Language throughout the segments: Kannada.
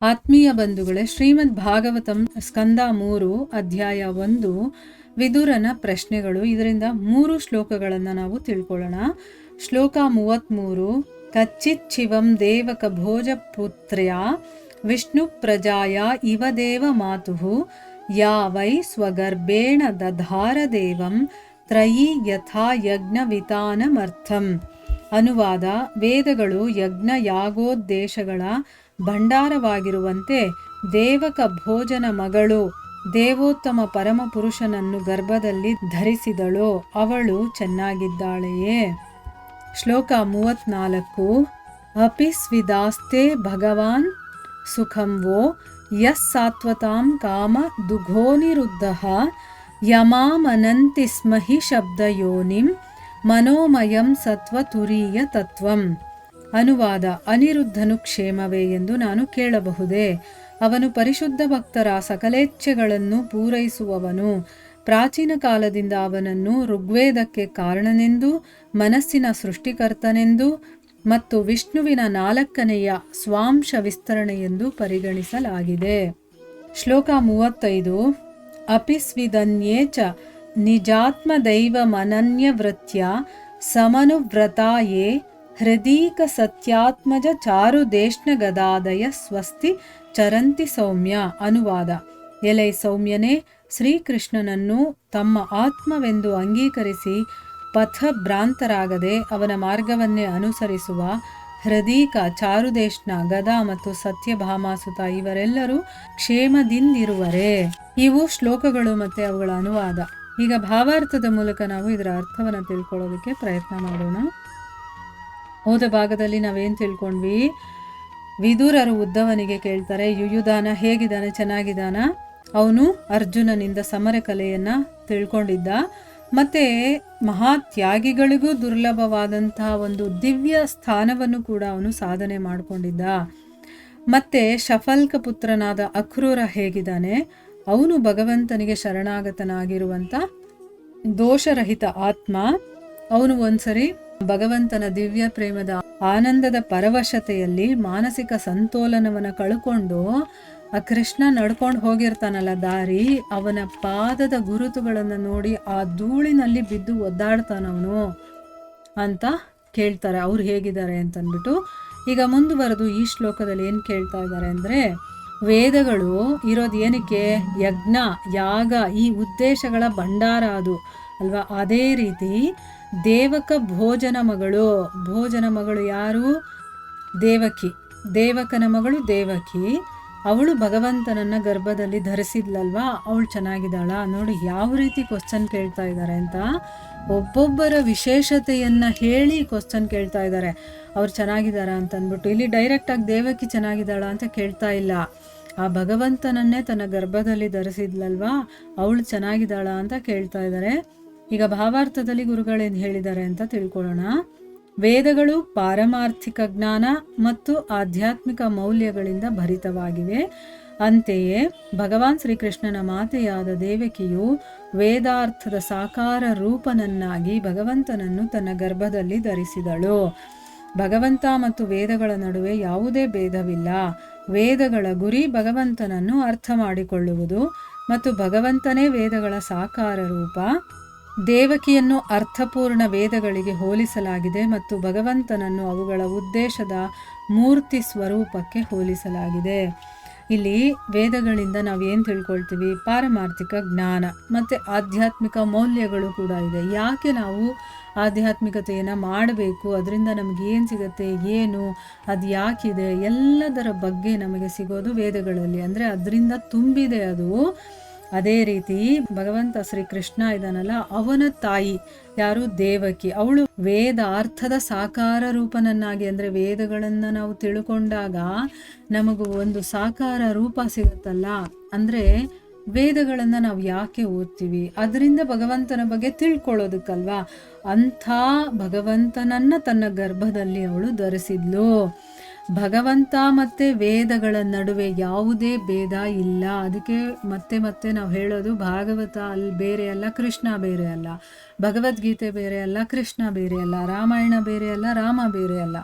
ಆತ್ಮೀಯ ಬಂಧುಗಳೇ, ಶ್ರೀಮದ್ ಭಾಗವತಂ ಸ್ಕಂದ 3 ಅಧ್ಯಾಯ 1 ವಿದುರನ ಪ್ರಶ್ನೆಗಳು. ಇದರಿಂದ 3 ಶ್ಲೋಕಗಳನ್ನು ನಾವು ತಿಳ್ಕೊಳ್ಳೋಣ. ಶ್ಲೋಕ 33. ಕಚ್ಚಿತ್ ಶಿವಂ ದೇವಕ ಭೋಜಪುತ್ರ್ಯ ವಿಷ್ಣು ಪ್ರಜಾಯ ಇವ ದೇವ ಮಾತುಃ ಯಾ ವೈ ಸ್ವಗರ್ಭೇಣ ದಧಾರ ದೇವಂ ತ್ರಯೀ ಯಥಾ ಯಜ್ಞವಿತಾನಮರ್ಥಂ. ಅನುವಾದ: ವೇದಗಳು ಯಜ್ಞ ಯಾಗೋದ್ದೇಶಗಳ ಭಂಡಾರವಾಗಿರುವಂತೆ ದೇವಕ ಭೋಜನ ಮಗಳು ದೇವೋತ್ತಮ ಪರಮಪುರುಷನನ್ನು ಗರ್ಭದಲ್ಲಿ ಧರಿಸಿದಳು. ಅವಳು ಚೆನ್ನಾಗಿದ್ದಾಳೆಯೇ? ಶ್ಲೋಕ 34. ಅಪಿ ಸ್ವಿದಾಸ್ತೆ ಭಗವಾನ್ ಸುಖಂ ವೋ ಯಸ್ ಸಾತ್ವತಾಂ ಕಾಮ ದುಘೋನಿರುದ್ಧಃ ಯಮಾಮನಂತಿ ಸ್ಮಹಿ ಶಬ್ದಯೋನಿಂ ಮನೋಮಯಂ ಸತ್ವತುರೀಯ ತತ್ವಂ. ಅನುವಾದ: ಅನಿರುದ್ಧನು ಕ್ಷೇಮವೇ ಎಂದು ನಾನು ಕೇಳಬಹುದೇ? ಅವನು ಪರಿಶುದ್ಧ ಭಕ್ತರ ಸಕಲೇಚ್ಛೆಗಳನ್ನು ಪೂರೈಸುವವನು. ಪ್ರಾಚೀನ ಕಾಲದಿಂದ ಅವನನ್ನು ಋಗ್ವೇದಕ್ಕೆ ಕಾರಣನೆಂದು, ಮನಸ್ಸಿನ ಸೃಷ್ಟಿಕರ್ತನೆಂದು ಮತ್ತು ವಿಷ್ಣುವಿನ 4ನೆಯ ಸ್ವಾಂಶ ವಿಸ್ತರಣೆ ಎಂದು ಪರಿಗಣಿಸಲಾಗಿದೆ. ಶ್ಲೋಕ 35. ಅಪಿಸ್ವಿದನ್ಯೇ ಚ ನಿಜಾತ್ಮದೈವಮನನ್ಯವೃತ್ಯ ಸಮನುವ್ರತಾಯೇ ಹೃದೀಕ ಸತ್ಯಾತ್ಮಜ ಚಾರುದೇಶ್ನ ಗದಾದಯ ಸ್ವಸ್ತಿ ಚರಂತಿ ಸೌಮ್ಯ. ಅನುವಾದ: ಎಲೈ ಸೌಮ್ಯನೇ, ಶ್ರೀಕೃಷ್ಣನನ್ನು ತಮ್ಮ ಆತ್ಮವೆಂದು ಅಂಗೀಕರಿಸಿ ಪಥಭ್ರಾಂತರಾಗದೆ ಅವನ ಮಾರ್ಗವನ್ನೇ ಅನುಸರಿಸುವ ಹೃದೀಕ, ಚಾರುದೇಶ್ನ, ಗದಾ ಮತ್ತು ಸತ್ಯಭಾಮಾಸುತ ಇವರೆಲ್ಲರೂ ಕ್ಷೇಮದಿಂದಿರುವರೇ. ಇವು ಶ್ಲೋಕಗಳು ಮತ್ತು ಅವುಗಳ ಅನುವಾದ. ಈಗ ಭಾವಾರ್ಥದ ಮೂಲಕ ನಾವು ಇದರ ಅರ್ಥವನ್ನು ತಿಳ್ಕೊಳ್ಳೋದಕ್ಕೆ ಪ್ರಯತ್ನ ಮಾಡೋಣ. ಹೋದ ಭಾಗದಲ್ಲಿ ನಾವೇನು ತಿಳ್ಕೊಂಡ್ವಿ? ವಿದುರರು ಉದ್ದವನಿಗೆ ಕೇಳ್ತಾರೆ, ಯುಯುಧಾನ ಹೇಗಿದ್ದಾನೆ, ಚೆನ್ನಾಗಿದ್ದಾನ? ಅವನು ಅರ್ಜುನನಿಂದ ಸಮರ ಕಲೆಯನ್ನು ತಿಳ್ಕೊಂಡಿದ್ದ, ಮತ್ತು ಮಹಾತ್ಯಾಗಿಗಳಿಗೂ ದುರ್ಲಭವಾದಂತಹ ಒಂದು ದಿವ್ಯ ಸ್ಥಾನವನ್ನು ಕೂಡ ಅವನು ಸಾಧನೆ ಮಾಡಿಕೊಂಡಿದ್ದ. ಮತ್ತು ಶಫಲ್ಕ ಪುತ್ರನಾದ ಅಕ್ರೂರ ಹೇಗಿದ್ದಾನೆ? ಅವನು ಭಗವಂತನಿಗೆ ಶರಣಾಗತನಾಗಿರುವಂಥ ದೋಷರಹಿತ ಆತ್ಮ. ಅವನು ಒಂದ್ಸರಿ ಭಗವಂತನ ದಿವ್ಯ ಪ್ರೇಮದ ಆನಂದದ ಪರವಶತೆಯಲ್ಲಿ ಮಾನಸಿಕ ಸಂತೋಲನವನ್ನು ಕಳ್ಕೊಂಡು ಆ ಕೃಷ್ಣ ನಡ್ಕೊಂಡು ಹೋಗಿರ್ತಾನಲ್ಲ ದಾರಿ, ಅವನ ಪಾದದ ಗುರುತುಗಳನ್ನು ನೋಡಿ ಆ ಧೂಳಿನಲ್ಲಿ ಬಿದ್ದು ಒದ್ದಾಡ್ತಾನವನು ಅಂತ ಕೇಳ್ತಾರೆ. ಅವ್ರು ಹೇಗಿದ್ದಾರೆ ಅಂತಂದ್ಬಿಟ್ಟು ಈಗ ಮುಂದುವರೆದು ಈ ಶ್ಲೋಕದಲ್ಲಿ ಏನು ಕೇಳ್ತಾ ಇದ್ದಾರೆ ಅಂದರೆ, ವೇದಗಳು ಇರೋದು ಏನಕ್ಕೆ? ಯಜ್ಞ, ಯಾಗ, ಈ ಉದ್ದೇಶಗಳ ಭಂಡಾರ ಅದು ಅಲ್ವಾ. ಅದೇ ರೀತಿ ದೇವಕ ಭೋಜನ ಮಗಳು ಯಾರು? ದೇವಕಿ. ದೇವಕನ ಮಗಳು ದೇವಕಿ. ಅವಳು ಭಗವಂತನನ್ನ ಗರ್ಭದಲ್ಲಿ ಧರಿಸಿದ್ಲಲ್ವಾ, ಅವಳು ಚೆನ್ನಾಗಿದ್ದಾಳ? ನೋಡಿ ಯಾವ ರೀತಿ ಕ್ವಶನ್ ಕೇಳ್ತಾ ಇದ್ದಾರೆ ಅಂತ. ಒಬ್ಬೊಬ್ಬರ ವಿಶೇಷತೆಯನ್ನ ಹೇಳಿ ಕ್ವಶನ್ ಕೇಳ್ತಾ ಇದ್ದಾರೆ. ಅವ್ರು ಚೆನ್ನಾಗಿದ್ದಾರಾ ಅಂತಂದ್ಬಿಟ್ಟು ಇಲ್ಲಿ ಡೈರೆಕ್ಟಾಗಿ ದೇವಕಿ ಚೆನ್ನಾಗಿದ್ದಾಳ ಅಂತ ಕೇಳ್ತಾ ಇಲ್ಲ. ಆ ಭಗವಂತನನ್ನೇ ತನ್ನ ಗರ್ಭದಲ್ಲಿ ಧರಿಸಿದ್ಲಲ್ವಾ, ಅವಳು ಚೆನ್ನಾಗಿದ್ದಾಳ ಅಂತ ಕೇಳ್ತಾ ಇದ್ದಾರೆ. ಈಗ ಭಾವಾರ್ಥದಲ್ಲಿ ಗುರುಗಳೇನು ಹೇಳಿದ್ದಾರೆ ಅಂತ ತಿಳ್ಕೊಳ್ಳೋಣ. ವೇದಗಳು ಪಾರಮಾರ್ಥಿಕ ಜ್ಞಾನ ಮತ್ತು ಆಧ್ಯಾತ್ಮಿಕ ಮೌಲ್ಯಗಳಿಂದ ಭರಿತವಾಗಿವೆ. ಅಂತೆಯೇ ಭಗವಾನ್ ಶ್ರೀಕೃಷ್ಣನ ಮಾತೆಯಾದ ದೇವಕಿಯು ವೇದಾರ್ಥದ ಸಾಕಾರ ರೂಪನನ್ನಾಗಿ ಭಗವಂತನನ್ನು ತನ್ನ ಗರ್ಭದಲ್ಲಿ ಧರಿಸಿದಳು. ಭಗವಂತ ಮತ್ತು ವೇದಗಳ ನಡುವೆ ಯಾವುದೇ ಭೇದವಿಲ್ಲ. ವೇದಗಳ ಗುರಿ ಭಗವಂತನನ್ನು ಅರ್ಥ ಮಾಡಿಕೊಳ್ಳುವುದು ಮತ್ತು ಭಗವಂತನೇ ವೇದಗಳ ಸಾಕಾರ ರೂಪ. ದೇವಕಿಯನ್ನು ಅರ್ಥಪೂರ್ಣ ವೇದಗಳಿಗೆ ಹೋಲಿಸಲಾಗಿದೆ ಮತ್ತು ಭಗವಂತನನ್ನು ಅವುಗಳ ಉದ್ದೇಶದ ಮೂರ್ತಿ ಸ್ವರೂಪಕ್ಕೆ ಹೋಲಿಸಲಾಗಿದೆ. ಇಲ್ಲಿ ವೇದಗಳಿಂದ ನಾವು ಏನು ತಿಳ್ಕೊಳ್ತೀವಿ? ಪಾರಮಾರ್ಥಿಕ ಜ್ಞಾನ ಮತ್ತು ಆಧ್ಯಾತ್ಮಿಕ ಮೌಲ್ಯಗಳು ಕೂಡ ಇದೆ. ಯಾಕೆ ನಾವು ಆಧ್ಯಾತ್ಮಿಕತೆಯನ್ನು ಮಾಡಬೇಕು, ಅದರಿಂದ ನಮಗೆ ಏನು ಸಿಗುತ್ತೆ, ಏನು ಅದು ಯಾಕಿದೆ, ಎಲ್ಲದರ ಬಗ್ಗೆ ನಮಗೆ ಸಿಗೋದು ವೇದಗಳಲ್ಲಿ. ಅಂದರೆ ಅದರಿಂದ ತುಂಬಿದೆ ಅದು. ಅದೇ ರೀತಿ ಭಗವಂತ ಶ್ರೀಕೃಷ್ಣ ಇದಾನಲ್ಲ, ಅವನ ತಾಯಿ ಯಾರು? ದೇವಕಿ. ಅವಳು ವೇದಾರ್ಥದ ಸಾಕಾರ ರೂಪನನ್ನಾಗಿ, ಅಂದರೆ ವೇದಗಳನ್ನು ನಾವು ತಿಳ್ಕೊಂಡಾಗ ನಮಗೂ ಒಂದು ಸಾಕಾರ ರೂಪ ಸಿಗುತ್ತಲ್ಲ. ಅಂದರೆ ವೇದಗಳನ್ನು ನಾವು ಯಾಕೆ ಓದ್ತೀವಿ? ಅದರಿಂದ ಭಗವಂತನ ಬಗ್ಗೆ ತಿಳ್ಕೊಳ್ಳೋದಕ್ಕಲ್ವಾ. ಅಂಥ ಭಗವಂತನನ್ನ ತನ್ನ ಗರ್ಭದಲ್ಲಿ ಅವಳು ಧರಿಸಿದ್ಲು. ಭಗವಂತ ಮತ್ತು ವೇದಗಳ ನಡುವೆ ಯಾವುದೇ ಭೇದ ಇಲ್ಲ. ಅದಕ್ಕೆ ಮತ್ತೆ ನಾವು ಹೇಳೋದು, ಭಾಗವತ ಅಲ್ಲಿ ಬೇರೆ ಅಲ್ಲ, ಕೃಷ್ಣ ಬೇರೆ ಅಲ್ಲ, ಭಗವದ್ಗೀತೆ ಬೇರೆ ಅಲ್ಲ, ಕೃಷ್ಣ ಬೇರೆ ಅಲ್ಲ, ರಾಮಾಯಣ ಬೇರೆ ಅಲ್ಲ, ರಾಮ ಬೇರೆ ಅಲ್ಲ.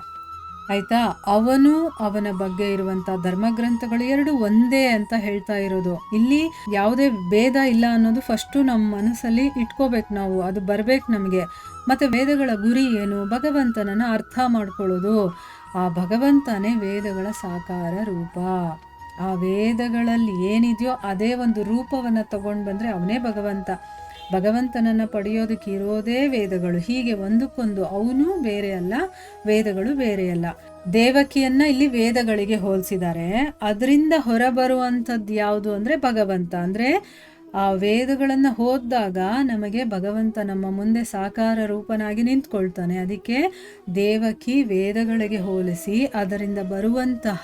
ಆಯ್ತಾ. ಅವನು ಅವನ ಬಗ್ಗೆ ಇರುವಂತ ಧರ್ಮಗ್ರಂಥಗಳು ಎರಡು ಒಂದೇ ಅಂತ ಹೇಳ್ತಾ ಇರೋದು. ಇಲ್ಲಿ ಯಾವುದೇ ಭೇದ ಇಲ್ಲ ಅನ್ನೋದು ಫಸ್ಟು ನಮ್ಮ ಮನಸ್ಸಲ್ಲಿ ಇಟ್ಕೋಬೇಕು ನಾವು, ಅದು ಬರ್ಬೇಕು ನಮಗೆ. ಮತ್ತೆ ವೇದಗಳ ಗುರಿ ಏನು? ಭಗವಂತನನ್ನ ಅರ್ಥ ಮಾಡ್ಕೊಳ್ಳೋದು. ಆ ಭಗವಂತನೇ ವೇದಗಳ ಸಾಕಾರ ರೂಪ. ಆ ವೇದಗಳಲ್ಲಿ ಏನಿದೆಯೋ ಅದೇ ಒಂದು ರೂಪವನ್ನು ತಗೊಂಡು ಬಂದರೆ ಅವನೇ ಭಗವಂತ. ಭಗವಂತನನ್ನು ಪಡೆಯೋದಕ್ಕೆ ಇರೋದೇ ವೇದಗಳು. ಹೀಗೆ ಒಂದಕ್ಕೊಂದು ಅವನು ಬೇರೆ ಅಲ್ಲ, ವೇದಗಳು ಬೇರೆ ಅಲ್ಲ. ದೇವಕಿಯನ್ನ ಇಲ್ಲಿ ವೇದಗಳಿಗೆ ಹೋಲಿಸಿದ್ದಾರೆ. ಅದರಿಂದ ಹೊರಬರುವಂಥದ್ದು ಯಾವುದು ಅಂದರೆ ಭಗವಂತ. ಅಂದರೆ ಆ ವೇದಗಳನ್ನು ಓದಿದಾಗ ನಮಗೆ ಭಗವಂತ ನಮ್ಮ ಮುಂದೆ ಸಾಕಾರ ರೂಪನಾಗಿ ನಿಂತ್ಕೊಳ್ತಾನೆ. ಅದಕ್ಕೆ ದೇವಕಿ ವೇದಗಳಿಗೆ ಹೋಲಿಸಿ ಅದರಿಂದ ಬರುವಂತಹ,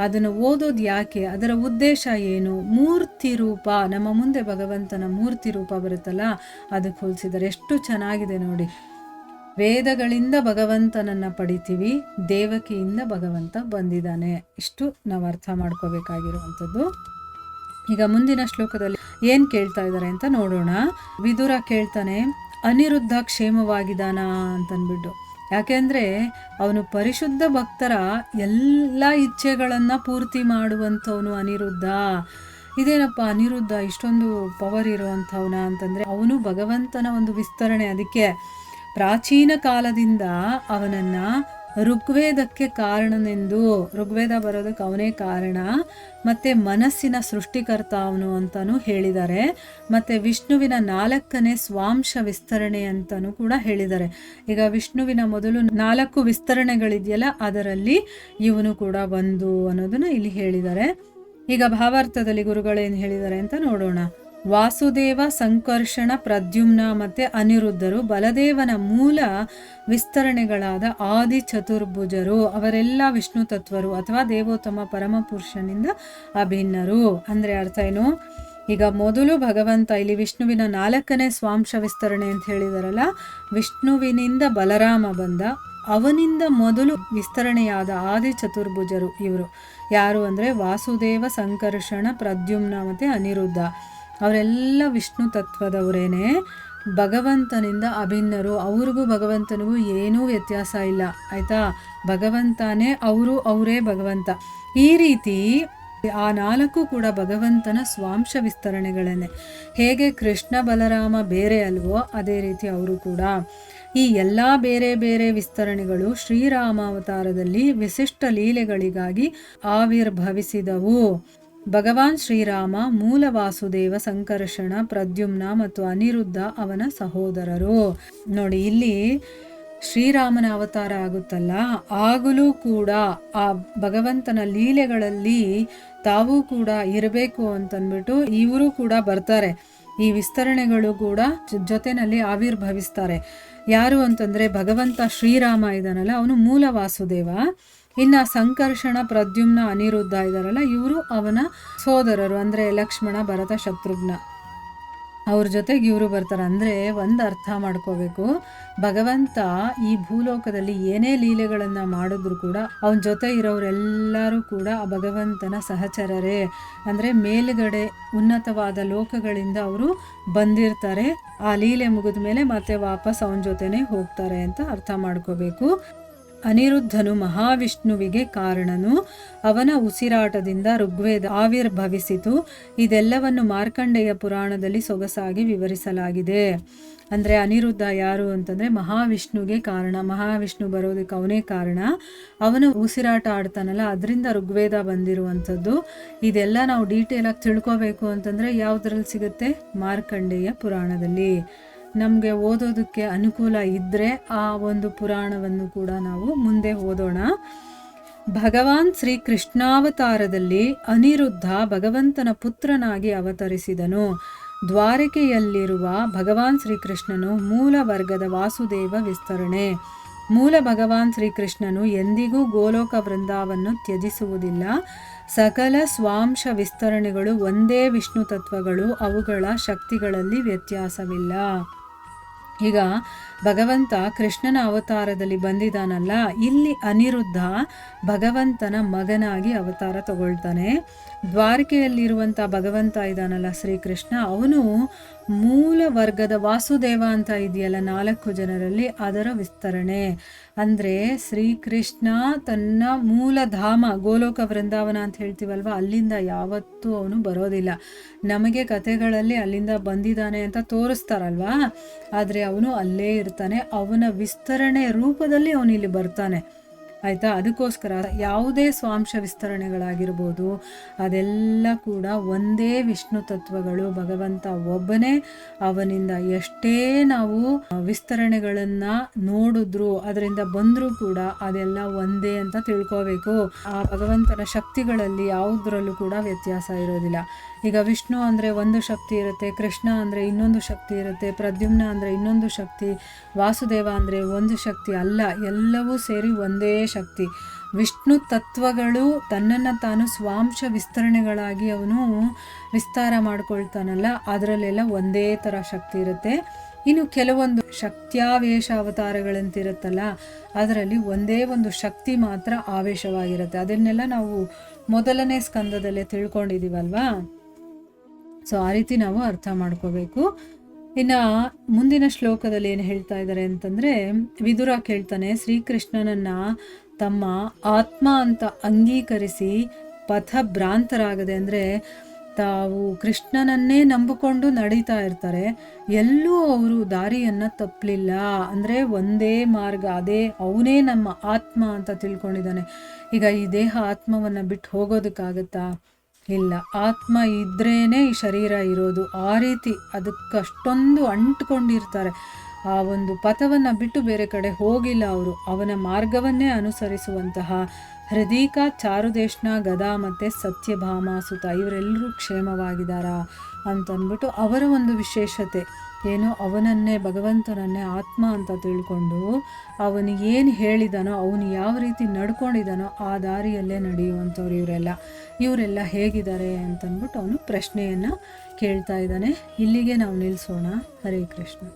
ಅದನ್ನು ಓದೋದು ಯಾಕೆ, ಅದರ ಉದ್ದೇಶ ಏನು, ಮೂರ್ತಿ ರೂಪ, ನಮ್ಮ ಮುಂದೆ ಭಗವಂತನ ಮೂರ್ತಿ ರೂಪ ಬರುತ್ತಲ್ಲ, ಅದಕ್ಕೆ ಹೋಲಿಸಿದ್ದಾರೆ. ಎಷ್ಟು ಚೆನ್ನಾಗಿದೆ ನೋಡಿ. ವೇದಗಳಿಂದ ಭಗವಂತನನ್ನು ಪಡಿತೀವಿ, ದೇವಕಿಯಿಂದ ಭಗವಂತ ಬಂದಿದ್ದಾನೆ. ಇಷ್ಟು ನಾವು ಅರ್ಥ ಮಾಡ್ಕೋಬೇಕಾಗಿರುವಂಥದ್ದು. ಈಗ ಮುಂದಿನ ಶ್ಲೋಕದಲ್ಲಿ ಏನು ಕೇಳ್ತಾ ಇದ್ದಾರೆ ಅಂತ ನೋಡೋಣ. ವಿದುರ ಕೇಳ್ತಾನೆ, ಅನಿರುದ್ಧ ಕ್ಷೇಮವಾಗಿದ್ದಾನ ಅಂತನ್ಬಿಟ್ಟು. ಯಾಕೆಂದರೆ ಅವನು ಪರಿಶುದ್ಧ ಭಕ್ತರ ಎಲ್ಲ ಇಚ್ಛೆಗಳನ್ನು ಪೂರ್ತಿ ಮಾಡುವಂಥವನು ಅನಿರುದ್ಧ. ಇದೇನಪ್ಪ ಅನಿರುದ್ಧ ಇಷ್ಟೊಂದು ಪವರ್ ಇರುವಂಥವನ ಅಂತಂದರೆ, ಅವನು ಭಗವಂತನ ಒಂದು ವಿಸ್ತರಣೆ. ಅದಕ್ಕೆ ಪ್ರಾಚೀನ ಕಾಲದಿಂದ ಅವನನ್ನು ಋಗ್ವೇದಕ್ಕೆ ಕಾರಣನೆಂದು, ಋಗ್ವೇದ ಬರೋದಕ್ಕೆ ಅವನೇ ಕಾರಣ, ಮತ್ತು ಮನಸ್ಸಿನ ಸೃಷ್ಟಿಕರ್ತ ಅವನು ಅಂತಲೂ ಹೇಳಿದ್ದಾರೆ. ಮತ್ತು ವಿಷ್ಣುವಿನ 4ನೇ ಸ್ವಾಂಶ ವಿಸ್ತರಣೆ ಅಂತಲೂ ಕೂಡ ಹೇಳಿದ್ದಾರೆ. ಈಗ ವಿಷ್ಣುವಿನ ಮೊದಲು 4 ವಿಸ್ತರಣೆಗಳಿದೆಯಲ್ಲ, ಅದರಲ್ಲಿ ಇವನು ಕೂಡ ಒಂದು ಅನ್ನೋದನ್ನು ಇಲ್ಲಿ ಹೇಳಿದ್ದಾರೆ. ಈಗ ಭಾವಾರ್ಥದಲ್ಲಿ ಗುರುಗಳೇನು ಹೇಳಿದ್ದಾರೆ ಅಂತ ನೋಡೋಣ. ವಾಸುದೇವ, ಸಂಕರ್ಷಣ, ಪ್ರದ್ಯುಮ್ನ ಮತ್ತು ಅನಿರುದ್ಧರು ಬಲದೇವನ ಮೂಲ ವಿಸ್ತರಣೆಗಳಾದ ಆದಿ ಚತುರ್ಭುಜರು. ಅವರೆಲ್ಲ ವಿಷ್ಣು ತತ್ವರು ಅಥವಾ ದೇವೋತ್ತಮ ಪರಮಪುರುಷನಿಂದ ಅಭಿನ್ನರು. ಅಂದರೆ ಅರ್ಥ ಏನು? ಈಗ ಮೊದಲು ಭಗವಂತ ಇಲ್ಲಿ ವಿಷ್ಣುವಿನ 4ನೇ ಸ್ವಾಂಶ ವಿಸ್ತರಣೆ ಅಂತ ಹೇಳಿದಾರಲ್ಲ, ವಿಷ್ಣುವಿನಿಂದ ಬಲರಾಮ ಬಂದ, ಅವನಿಂದ ಮೊದಲು ವಿಸ್ತರಣೆಯಾದ ಆದಿ ಚತುರ್ಭುಜರು ಇವರು ಯಾರು ಅಂದರೆ ವಾಸುದೇವ, ಸಂಕರ್ಷಣ, ಪ್ರದ್ಯುಮ್ನ ಮತ್ತು ಅನಿರುದ್ಧ. ಅವರೆಲ್ಲ ವಿಷ್ಣು ತತ್ವದವರೇನೆ, ಭಗವಂತನಿಂದ ಅಭಿನ್ನರು. ಅವ್ರಿಗೂ ಭಗವಂತನಿಗೂ ಏನೂ ವ್ಯತ್ಯಾಸ ಇಲ್ಲ. ಆಯಿತಾ? ಭಗವಂತನೇ ಅವರು, ಅವರೇ ಭಗವಂತ. ಈ ರೀತಿ ಆ 4 ಕೂಡ ಭಗವಂತನ ಸ್ವಾಂಶ ವಿಸ್ತರಣೆಗಳನ್ನೇ. ಹೇಗೆ ಕೃಷ್ಣ ಬಲರಾಮ ಬೇರೆ ಅಲ್ವೋ ಅದೇ ರೀತಿ ಅವರು ಕೂಡ. ಈ ಎಲ್ಲ ಬೇರೆ ಬೇರೆ ವಿಸ್ತರಣೆಗಳು ಶ್ರೀರಾಮಾವತಾರದಲ್ಲಿ ವಿಶಿಷ್ಟ ಲೀಲೆಗಳಿಗಾಗಿ ಆವಿರ್ಭವಿಸಿದವು. ಭಗವಾನ್ ಶ್ರೀರಾಮ ಮೂಲ ವಾಸುದೇವ, ಸಂಕರ್ಷಣ, ಪ್ರದ್ಯುಮ್ನ ಮತ್ತು ಅನಿರುದ್ಧ ಅವನ ಸಹೋದರರು. ನೋಡಿ, ಇಲ್ಲಿ ಶ್ರೀರಾಮನ ಅವತಾರ ಆಗುತ್ತಲ್ಲ, ಆಗಲೂ ಕೂಡ ಆ ಭಗವಂತನ ಲೀಲೆಗಳಲ್ಲಿ ತಾವು ಕೂಡ ಇರಬೇಕು ಅಂತಂದ್ಬಿಟ್ಟು ಇವರು ಕೂಡ ಬರ್ತಾರೆ. ಈ ವಿಸ್ತರಣೆಗಳು ಕೂಡ ಜೊತೆನಲ್ಲಿ ಆವಿರ್ಭವಿಸ್ತಾರೆ. ಯಾರು ಅಂತಂದರೆ ಭಗವಂತ ಶ್ರೀರಾಮ ಇದ್ದಾನಲ್ಲ, ಅವನು ಮೂಲ ವಾಸುದೇವ. ಇನ್ನು ಸಂಕರ್ಷಣ, ಪ್ರದ್ಯುಮ್ನ, ಅನಿರುದ್ಧ ಇದ್ದಾರಲ್ಲ, ಇವರು ಅವನ ಸೋದರರು. ಅಂದರೆ ಲಕ್ಷ್ಮಣ, ಭರತ, ಶತ್ರುಘ್ನ, ಅವ್ರ ಜೊತೆಗೆ ಇವರು ಬರ್ತಾರೆ. ಅಂದರೆ ಒಂದು ಅರ್ಥ ಮಾಡ್ಕೋಬೇಕು, ಭಗವಂತ ಈ ಭೂಲೋಕದಲ್ಲಿ ಏನೇ ಲೀಲೆಗಳನ್ನು ಮಾಡಿದ್ರು ಕೂಡ ಅವನ ಜೊತೆ ಇರೋರೆಲ್ಲರೂ ಕೂಡ ಆ ಭಗವಂತನ ಸಹಚರರೇ. ಅಂದರೆ ಮೇಲುಗಡೆ ಉನ್ನತವಾದ ಲೋಕಗಳಿಂದ ಅವರು ಬಂದಿರ್ತಾರೆ. ಆ ಲೀಲೆ ಮುಗಿದ ಮೇಲೆ ಮತ್ತೆ ವಾಪಸ್ ಅವನ ಜೊತೆನೇ ಹೋಗ್ತಾರೆ ಅಂತ ಅರ್ಥ ಮಾಡ್ಕೋಬೇಕು. ಅನಿರುದ್ಧನು ಮಹಾವಿಷ್ಣುವಿಗೆ ಕಾರಣನು. ಅವನ ಉಸಿರಾಟದಿಂದ ಋಗ್ವೇದ ಆವಿರ್ಭವಿಸಿತು. ಇದೆಲ್ಲವನ್ನು ಮಾರ್ಕಂಡೇಯ ಪುರಾಣದಲ್ಲಿ ಸೊಗಸಾಗಿ ವಿವರಿಸಲಾಗಿದೆ. ಅಂದರೆ ಅನಿರುದ್ಧ ಯಾರು ಅಂತಂದರೆ ಮಹಾವಿಷ್ಣುವಿಗೆ ಕಾರಣ. ಮಹಾವಿಷ್ಣು ಬರೋದಕ್ಕೆ ಅವನೇ ಕಾರಣ. ಅವನು ಉಸಿರಾಟ ಆಡ್ತಾನಲ್ಲ, ಅದರಿಂದ ಋಗ್ವೇದ ಬಂದಿರುವಂಥದ್ದು. ಇದೆಲ್ಲ ನಾವು ಡೀಟೇಲಾಗಿ ತಿಳ್ಕೋಬೇಕು ಅಂತಂದರೆ ಯಾವುದ್ರಲ್ಲಿ ಸಿಗುತ್ತೆ? ಮಾರ್ಕಂಡೇಯ ಪುರಾಣದಲ್ಲಿ. ನಮಗೆ ಓದೋದಕ್ಕೆ ಅನುಕೂಲ ಇದ್ದರೆ ಆ ಒಂದು ಪುರಾಣವನ್ನು ಕೂಡ ನಾವು ಮುಂದೆ ಓದೋಣ. ಭಗವಾನ್ ಶ್ರೀ ಕೃಷ್ಣಾವತಾರದಲ್ಲಿ ಅನಿರುದ್ಧ ಭಗವಂತನ ಪುತ್ರನಾಗಿ ಅವತರಿಸಿದನು. ದ್ವಾರಕೆಯಲ್ಲಿರುವ ಭಗವಾನ್ ಶ್ರೀಕೃಷ್ಣನು ಮೂಲ ವರ್ಗದ ವಾಸುದೇವ ವಿಸ್ತರಣೆ. ಮೂಲ ಭಗವಾನ್ ಶ್ರೀಕೃಷ್ಣನು ಎಂದಿಗೂ ಗೋಲೋಕ ವೃಂದಾವನ್ನು ತ್ಯಜಿಸುವುದಿಲ್ಲ. ಸಕಲ ಸ್ವಾಂಶ ವಿಸ್ತರಣೆಗಳು ಒಂದೇ ವಿಷ್ಣು ತತ್ವಗಳು, ಅವುಗಳ ಶಕ್ತಿಗಳಲ್ಲಿ ವ್ಯತ್ಯಾಸವಿಲ್ಲ. ಈಗ ಭಗವಂತ ಕೃಷ್ಣನ ಅವತಾರದಲ್ಲಿ ಬಂದಿದ್ದಾನಲ್ಲ, ಇಲ್ಲಿ ಅನಿರುದ್ಧ ಭಗವಂತನ ಮಗನಾಗಿ ಅವತಾರ ತಗೊಳ್ತಾನೆ. ದ್ವಾರಕೆಯಲ್ಲಿರುವಂಥ ಭಗವಂತ ಇದ್ದಾನಲ್ಲ ಶ್ರೀಕೃಷ್ಣ, ಅವನು ಮೂಲ ವರ್ಗದ ವಾಸುದೇವ ಅಂತ ಇದೆಯಲ್ಲ 4 ಜನರಲ್ಲಿ, ಅದರ ವಿಸ್ತರಣೆ. ಅಂದರೆ ಶ್ರೀಕೃಷ್ಣ ತನ್ನ ಮೂಲ ಧಾಮ ಗೋಲೋಕ ವೃಂದಾವನ ಅಂತ ಹೇಳ್ತೀವಲ್ವ, ಅಲ್ಲಿಂದ ಯಾವತ್ತೂ ಅವನು ಬರೋದಿಲ್ಲ. ನಮಗೆ ಕಥೆಗಳಲ್ಲಿ ಅಲ್ಲಿಂದ ಬಂದಿದ್ದಾನೆ ಅಂತ ತೋರಿಸ್ತಾರಲ್ವ, ಆದರೆ ಅವನು ಅಲ್ಲೇ ಇರ್ತಾನೆ. ಅವನ ವಿಸ್ತರಣೆ ರೂಪದಲ್ಲಿ ಅವನು ಇಲ್ಲಿ ಬರ್ತಾನೆ, ಆಯಿತಾ. ಅದಕ್ಕೋಸ್ಕರ ಯಾವುದೇ ಸ್ವಾಂಶ ವಿಸ್ತರಣೆಗಳಾಗಿರ್ಬೋದು, ಅದೆಲ್ಲ ಕೂಡ ಒಂದೇ ವಿಷ್ಣು ತತ್ವಗಳು, ಭಗವಂತ ಒಬ್ಬನೇ. ಅವನಿಂದ ಎಷ್ಟೇ ನಾವು ವಿಸ್ತರಣೆಗಳನ್ನು ನೋಡಿದ್ರು, ಅದರಿಂದ ಬಂದರೂ ಕೂಡ ಅದೆಲ್ಲ ಒಂದೇ ಅಂತ ತಿಳ್ಕೋಬೇಕು. ಆ ಭಗವಂತನ ಶಕ್ತಿಗಳಲ್ಲಿ ಯಾವುದರಲ್ಲೂ ಕೂಡ ವ್ಯತ್ಯಾಸ ಇರೋದಿಲ್ಲ. ಈಗ ವಿಷ್ಣು ಅಂದರೆ ಒಂದು ಶಕ್ತಿ ಇರುತ್ತೆ, ಕೃಷ್ಣ ಅಂದರೆ ಇನ್ನೊಂದು ಶಕ್ತಿ ಇರುತ್ತೆ, ಪ್ರದ್ಯುಮ್ನ ಅಂದರೆ ಇನ್ನೊಂದು ಶಕ್ತಿ, ವಾಸುದೇವ ಅಂದರೆ ಒಂದು ಶಕ್ತಿ ಅಲ್ಲ, ಎಲ್ಲವೂ ಸೇರಿ ಒಂದೇ ಶಕ್ತಿ. ವಿಷ್ಣು ತತ್ವಗಳು ತನ್ನನ್ನು ತಾನು ಸ್ವಾಂಶ ವಿಸ್ತರಣೆಗಳಾಗಿ ಅವನು ವಿಸ್ತಾರ ಮಾಡ್ಕೊಳ್ತಾನಲ್ಲ, ಅದರಲ್ಲೆಲ್ಲ ಒಂದೇ ಥರ ಶಕ್ತಿ ಇರುತ್ತೆ. ಇನ್ನು ಕೆಲವೊಂದು ಶಕ್ತ್ಯಾವೇಶ ಅವತಾರಗಳಂತಿರುತ್ತಲ್ಲ, ಅದರಲ್ಲಿ ಒಂದೇ ಒಂದು ಶಕ್ತಿ ಮಾತ್ರ ಆವೇಶವಾಗಿರುತ್ತೆ. ಅದನ್ನೆಲ್ಲ ನಾವು ಮೊದಲನೇ ಸ್ಕಂದದಲ್ಲೇ ತಿಳ್ಕೊಂಡಿದ್ದೀವಲ್ವಾ. ಸೊ ಆ ರೀತಿ ನಾವು ಅರ್ಥ ಮಾಡ್ಕೋಬೇಕು. ಇನ್ನು ಮುಂದಿನ ಶ್ಲೋಕದಲ್ಲಿ ಏನು ಹೇಳ್ತಾ ಇದ್ದಾರೆ ಅಂತಂದರೆ, ವಿದುರ ಕೇಳ್ತಾನೆ, ಶ್ರೀಕೃಷ್ಣನನ್ನು ತಮ್ಮ ಆತ್ಮ ಅಂತ ಅಂಗೀಕರಿಸಿ ಪಥಭ್ರಾಂತರಾಗದೆ, ಅಂದರೆ ತಾವು ಕೃಷ್ಣನನ್ನೇ ನಂಬಿಕೊಂಡು ನಡೀತಾ ಇರ್ತಾರೆ, ಎಲ್ಲೂ ಅವರು ದಾರಿಯನ್ನು ತಪ್ಪಲಿಲ್ಲ. ಅಂದರೆ ಒಂದೇ ಮಾರ್ಗ, ಅದೇ ಅವನೇ ನಮ್ಮ ಆತ್ಮ ಅಂತ ತಿಳ್ಕೊಂಡಿದ್ದಾನೆ. ಈಗ ಈ ದೇಹ ಆತ್ಮವನ್ನು ಬಿಟ್ಟು ಹೋಗೋದಕ್ಕಾಗತ್ತಾ? ಇಲ್ಲ. ಆತ್ಮ ಇದ್ರೇನೆ ಈ ಶರೀರ ಇರೋದು. ಆ ರೀತಿ ಅದಕ್ಕಷ್ಟೊಂದು ಅಂಟ್ಕೊಂಡಿರ್ತಾರೆ. ಆ ಒಂದು ಪಥವನ್ನು ಬಿಟ್ಟು ಬೇರೆ ಕಡೆ ಹೋಗಿಲ್ಲ ಅವರು. ಅವನ ಮಾರ್ಗವನ್ನೇ ಅನುಸರಿಸುವಂತಹ ಹೃದೀಕ, ಚಾರುದೇಶ್ನ, ಗದಾ ಮತ್ತು ಸತ್ಯಭಾಮ ಸುತ ಇವರೆಲ್ಲರೂ ಕ್ಷೇಮವಾಗಿದ್ದಾರಾ ಅಂತಂದ್ಬಿಟ್ಟು ಅವರ ಒಂದು ವಿಶೇಷತೆ ಏನು, ಅವನನ್ನೇ ಭಗವಂತನನ್ನೇ ಆತ್ಮ ಅಂತ ತಿಳ್ಕೊಂಡು ಅವನಿಗೆ ಏನು ಹೇಳಿದಾನೋ, ಅವನು ಯಾವ ರೀತಿ ನಡ್ಕೊಂಡಿದ್ದಾನೋ ಆ ದಾರಿಯಲ್ಲೇ ನಡೆಯುವಂಥವ್ರು ಇವರೆಲ್ಲ ಹೇಗಿದ್ದಾರೆ ಅಂತಂದ್ಬಿಟ್ಟು ಅವನು ಪ್ರಶ್ನೆಯನ್ನು ಕೇಳ್ತಾ ಇದ್ದಾನೆ. ಇಲ್ಲಿಗೆ ನಾವು ನಿಲ್ಲಿಸೋಣ. ಹರೇ ಕೃಷ್ಣ.